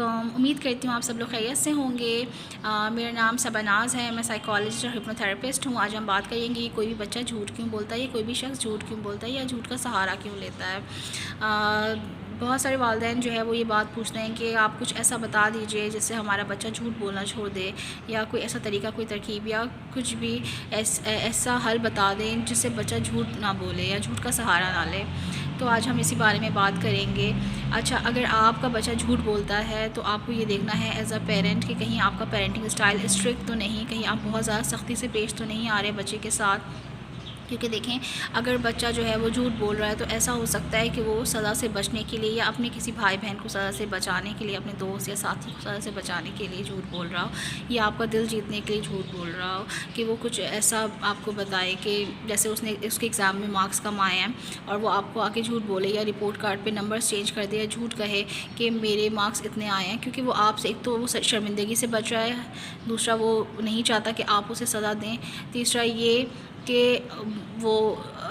علیکم. امید کرتی ہوں آپ سب لوگ خیریت سے ہوں گے. میرا نام شبناز ہے. میں سائیکالوجسٹ اور ہپنوتھراپسٹ ہوں. آج ہم بات کریں گے کوئی بھی بچہ جھوٹ کیوں بولتا ہے یا کوئی بھی شخص جھوٹ کیوں بولتا ہے یا جھوٹ کا سہارا کیوں لیتا ہے. بہت سارے والدین جو ہے وہ یہ بات پوچھتے ہیں کہ آپ کچھ ایسا بتا دیجئے جس سے ہمارا بچہ جھوٹ بولنا چھوڑ دے، یا کوئی ایسا طریقہ، کوئی ترکیب یا کچھ بھی ایسا حل بتا دیں جس سے بچہ جھوٹ نہ بولے یا جھوٹ کا سہارا نہ لے. تو آج ہم اسی بارے میں بات کریں گے. اچھا، اگر آپ کا بچہ جھوٹ بولتا ہے تو آپ کو یہ دیکھنا ہے ایز اے پیرنٹ کہ کہیں آپ کا پیرنٹنگ اسٹائل اسٹرکٹ تو نہیں، کہیں آپ بہت زیادہ سختی سے پیش تو نہیں آ رہے بچے کے ساتھ. کیونکہ دیکھیں، اگر بچہ جو ہے وہ جھوٹ بول رہا ہے تو ایسا ہو سکتا ہے کہ وہ سزا سے بچنے کے لیے یا اپنے کسی بھائی بہن کو سزا سے بچانے کے لیے، اپنے دوست یا ساتھی کو سزا سے بچانے کے لیے جھوٹ بول رہا ہو، یا آپ کا دل جیتنے کے لیے جھوٹ بول رہا ہو کہ وہ کچھ ایسا آپ کو بتائے کہ جیسے اس کے ایگزام میں مارکس کم آئے ہیں اور وہ آپ کو آ کے جھوٹ بولے یا رپورٹ کارڈ پہ نمبرز چینج کر دے یا جھوٹ کہے کہ میرے مارکس اتنے آئے ہیں. کیونکہ وہ آپ سے، ایک تو وہ شرمندگی سے بچ رہا ہے، دوسرا وہ نہیں چاہتا کہ آپ اسے سزا دیں، تیسرا یہ کہ وہ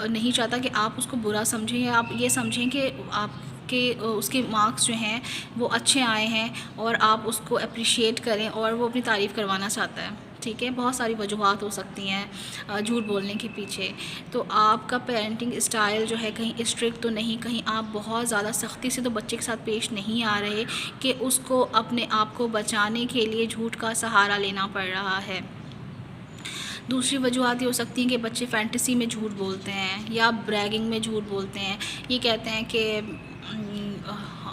نہیں چاہتا کہ آپ اس کو برا سمجھیں یا آپ یہ سمجھیں کہ آپ کے اس کے مارکس جو ہیں وہ اچھے آئے ہیں اور آپ اس کو اپریشیٹ کریں اور وہ اپنی تعریف کروانا چاہتا ہے. ٹھیک ہے، بہت ساری وجوہات ہو سکتی ہیں جھوٹ بولنے کے پیچھے. تو آپ کا پیرنٹنگ اسٹائل جو ہے کہیں اسٹرکٹ تو نہیں، کہیں آپ بہت زیادہ سختی سے تو بچے کے ساتھ پیش نہیں آ رہے کہ اس کو اپنے آپ کو بچانے کے لیے جھوٹ کا سہارا لینا پڑ رہا ہے. دوسری وجوہات یہ ہو سکتی ہیں کہ بچے فینٹیسی میں جھوٹ بولتے ہیں یا بریگنگ میں جھوٹ بولتے ہیں. یہ کہتے ہیں کہ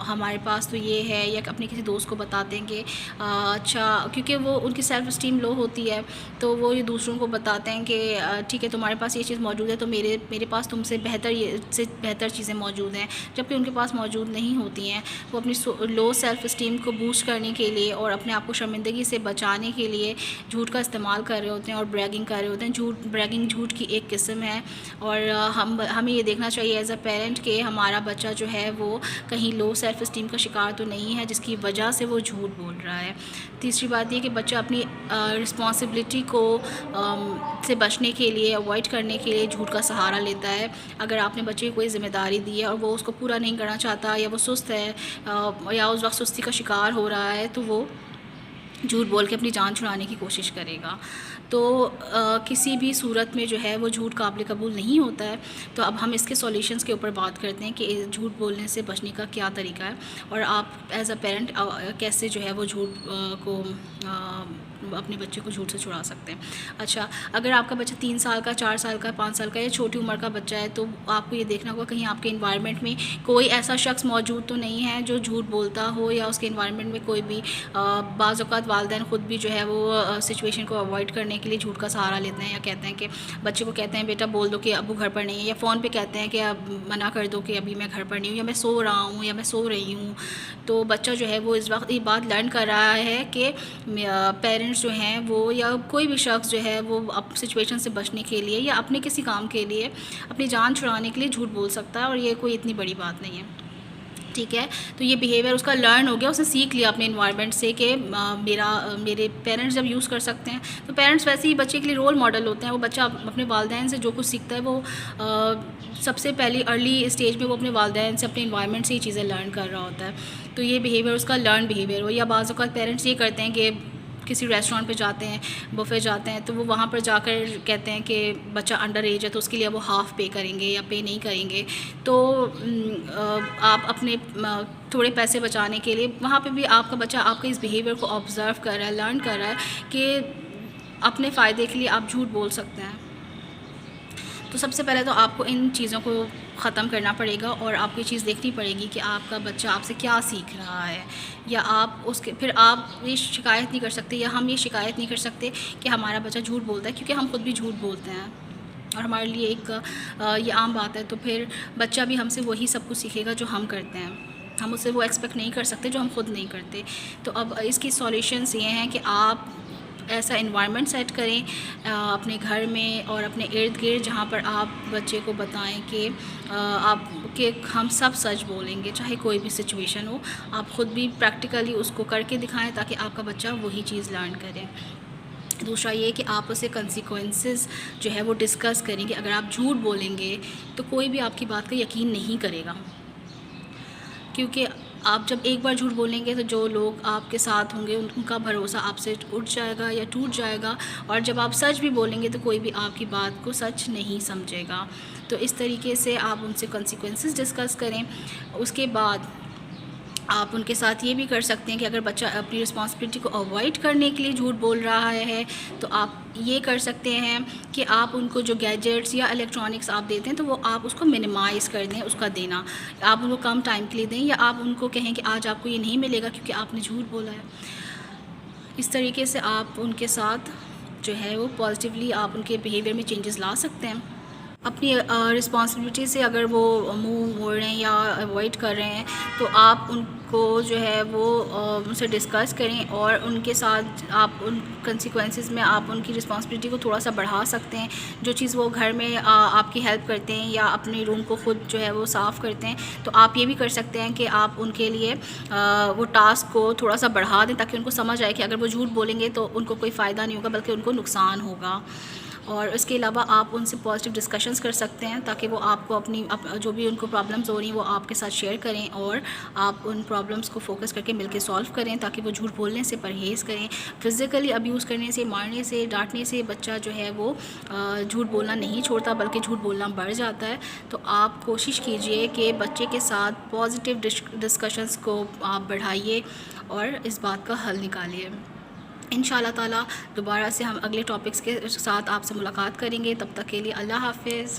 ہمارے پاس تو یہ ہے، یا اپنے کسی دوست کو بتاتے ہیں کہ اچھا، کیونکہ وہ ان کی سیلف اسٹیم لو ہوتی ہے تو وہ یہ دوسروں کو بتاتے ہیں کہ ٹھیک ہے تمہارے پاس یہ چیز موجود ہے تو میرے پاس تم سے بہتر چیزیں موجود ہیں، جبکہ ان کے پاس موجود نہیں ہوتی ہیں. وہ اپنی لو سیلف اسٹیم کو بوسٹ کرنے کے لیے اور اپنے آپ کو شرمندگی سے بچانے کے لیے جھوٹ کا استعمال کر رہے ہوتے ہیں اور بریگنگ کر رہے ہوتے ہیں. بریگنگ جھوٹ کی ایک قسم ہے، اور ہمیں یہ دیکھنا چاہیے ایز اے پیرنٹ کہ ہمارا بچہ جو ہے وہ کہیں لو سیلف اسٹیم کا شکار تو نہیں ہے جس کی وجہ سے وہ جھوٹ بول رہا ہے. تیسری بات یہ کہ بچہ اپنی رسپانسبلٹی کو سے بچنے کے لیے، اوائڈ کرنے کے لیے جھوٹ کا سہارا لیتا ہے. اگر آپ نے بچے کو کوئی ذمہ داری دی ہے اور وہ اس کو پورا نہیں کرنا چاہتا، یا وہ سست ہے یا اس وقت سستی کا شکار ہو رہا ہے، تو وہ جھوٹ بول کے اپنی جان چھڑانے کی کوشش کرے گا. تو کسی بھی صورت میں جو ہے وہ جھوٹ قابل قبول نہیں ہوتا ہے. تو اب ہم اس کے سولیوشنز کے اوپر بات کرتے ہیں کہ جھوٹ بولنے سے بچنے کا کیا طریقہ ہے اور آپ ایز اے پیرنٹ کیسے جو ہے وہ جھوٹ کو اپنے بچے کو جھوٹ سے چھڑا سکتے ہیں. اچھا، اگر آپ کا بچہ 3 سال کا، 4 سال کا، 5 سال کا یا چھوٹی عمر کا بچہ ہے تو آپ کو یہ دیکھنا ہوگا کہیں آپ کے انوائرمنٹ میں کوئی ایسا شخص موجود تو نہیں ہے جو جھوٹ بولتا ہو، یا اس کے انوائرمنٹ میں کوئی بھی بعض اوقات والدین خود بھی جو ہے وہ سچویشن کو اوائڈ کرنے کے لیے جھوٹ کا سہارا لیتے ہیں، یا کہتے ہیں کہ بچے کو کہتے ہیں بیٹا بول دو کہ ابو گھر پر نہیں ہے، یا فون پہ کہتے ہیں کہ اب منع کر دو کہ ابھی میں گھر پر نہیں ہوں، یا میں سو رہا ہوں، یا میں سو رہی ہوں. تو بچہ جو ہے وہ اس وقت یہ بات لرن کر رہا ہے کہ پیرنٹس جو ہیں وہ، یا کوئی بھی شخص جو ہے وہ سچویشن سے بچنے کے لیے یا اپنے کسی کام کے لیے، اپنی جان چھڑانے کے لیے جھوٹ بول سکتا ہے، اور یہ کوئی اتنی بڑی بات نہیں ہے. ٹھیک ہے، تو یہ بیہیویئر اس کا لرن ہو گیا، اس نے سیکھ لیا اپنے انوائرمنٹ سے کہ میرے پیرنٹس جب یوز کر سکتے ہیں. تو پیرنٹس ویسے ہی بچے کے لیے رول ماڈل ہوتے ہیں. وہ بچہ اپنے والدین سے جو کچھ سیکھتا ہے وہ سب سے پہلی ارلی اسٹیج میں وہ اپنے والدین سے، اپنے انوائرمنٹ سے یہ چیزیں لرن کر رہا ہوتا ہے. تو یہ بیہیویئر اس کا لرن بیہیویئر ہو. یا بعض اوقات پیرنٹس یہ کرتے ہیں کہ کسی ریسٹورینٹ پہ جاتے ہیں، بفے جاتے ہیں، تو وہ وہاں پر جا کر کہتے ہیں کہ بچہ انڈر ایج ہے تو اس کے لیے وہ ہاف پے کریں گے یا پے نہیں کریں گے. تو آپ اپنے تھوڑے پیسے بچانے کے لیے وہاں پہ بھی آپ کا بچہ آپ کے اس بیہیویئر کو آبزرو کر رہا ہے، لرن کر رہا ہے کہ اپنے فائدے کے لیے آپ جھوٹ بول سکتے ہیں. تو سب سے پہلے تو آپ کو ان چیزوں کو ختم کرنا پڑے گا، اور آپ کو یہ چیز دیکھنی پڑے گی کہ آپ کا بچہ آپ سے کیا سیکھ رہا ہے. یا آپ اس کے پھر آپ یہ شکایت نہیں کر سکتے، یا ہم یہ شکایت نہیں کر سکتے کہ ہمارا بچہ جھوٹ بولتا ہے، کیونکہ ہم خود بھی جھوٹ بولتے ہیں اور ہمارے لیے ایک یہ عام بات ہے. تو پھر بچہ بھی ہم سے وہی سب کچھ سیکھے گا جو ہم کرتے ہیں. ہم اس سے وہ ایکسپیکٹ نہیں کر سکتے جو ہم خود نہیں کرتے. تو اب اس کی سولیوشنس یہ ہیں کہ آپ ایسا انوائرمنٹ سیٹ کریں اپنے گھر میں اور اپنے ارد گرد، جہاں پر آپ بچے کو بتائیں کہ ہم سب سچ بولیں گے چاہے کوئی بھی سچویشن ہو. آپ خود بھی پریکٹیکلی اس کو کر کے دکھائیں تاکہ آپ کا بچہ وہی چیز لرن کرے. دوسرا یہ کہ آپ اسے کنسیکوینسز جو ہے وہ ڈسکس کریں کہ اگر آپ جھوٹ بولیں گے تو کوئی بھی آپ کی بات کا یقین نہیں کرے گا، کیونکہ آپ جب ایک بار جھوٹ بولیں گے تو جو لوگ آپ کے ساتھ ہوں گے ان کا بھروسہ آپ سے اٹھ جائے گا یا ٹوٹ جائے گا، اور جب آپ سچ بھی بولیں گے تو کوئی بھی آپ کی بات کو سچ نہیں سمجھے گا۔ تو اس طریقے سے آپ ان سے کنسیکوینسز ڈسکس کریں۔ اس کے بعد آپ ان کے ساتھ یہ بھی کر سکتے ہیں کہ اگر بچہ اپنی رسپانسبلٹی کو اوائڈ کرنے کے لیے جھوٹ بول رہا ہے تو آپ یہ کر سکتے ہیں کہ آپ ان کو جو گیجٹس یا الیکٹرانکس آپ دیتے ہیں تو وہ آپ اس کو منیمائز کر دیں، اس کا دینا آپ ان کو کم ٹائم کے لیے دیں، یا آپ ان کو کہیں کہ آج آپ کو یہ نہیں ملے گا کیونکہ آپ نے جھوٹ بولا ہے۔ اس طریقے سے آپ ان کے ساتھ جو ہے وہ پازیٹیولی آپ ان کے بیہیویئر میں چینجز لا سکتے ہیں۔ اپنی رسپانسبلٹی سے اگر وہ منہ موڑ رہے ہیں یا اوائڈ کر رہے ہیں تو آپ ان کو جو ہے وہ ان سے ڈسکس کریں، اور ان کے ساتھ آپ ان کنسیکوینسز میں آپ ان کی رسپانسبلٹی کو تھوڑا سا بڑھا سکتے ہیں۔ جو چیز وہ گھر میں آپ کی ہیلپ کرتے ہیں یا اپنے روم کو خود جو ہے وہ صاف کرتے ہیں، تو آپ یہ بھی کر سکتے ہیں کہ آپ ان کے لیے وہ ٹاسک کو تھوڑا سا بڑھا دیں تاکہ ان کو سمجھ آئے کہ اگر وہ جھوٹ بولیں گے تو ان کو کوئی فائدہ نہیں ہوگا بلکہ ان کو نقصان ہوگا۔ اور اس کے علاوہ آپ ان سے پازیٹیو ڈسکشنز کر سکتے ہیں تاکہ وہ آپ کو اپنی جو بھی ان کو پرابلمز ہو رہی ہیں وہ آپ کے ساتھ شیئر کریں، اور آپ ان پرابلمز کو فوکس کر کے مل کے سالو کریں تاکہ وہ جھوٹ بولنے سے پرہیز کریں۔ فزیکلی ابیوز کرنے سے، مارنے سے، ڈانٹنے سے بچہ جو ہے وہ جھوٹ بولنا نہیں چھوڑتا بلکہ جھوٹ بولنا بڑھ جاتا ہے۔ تو آپ کوشش کیجئے کہ بچے کے ساتھ پازیٹیو ڈسکشنز کو آپ بڑھائیے اور اس بات کا حل نکالیے۔ انشاءاللہ تعالیٰ دوبارہ سے ہم اگلے ٹاپکس کے ساتھ آپ سے ملاقات کریں گے، تب تک کے لیے اللہ حافظ۔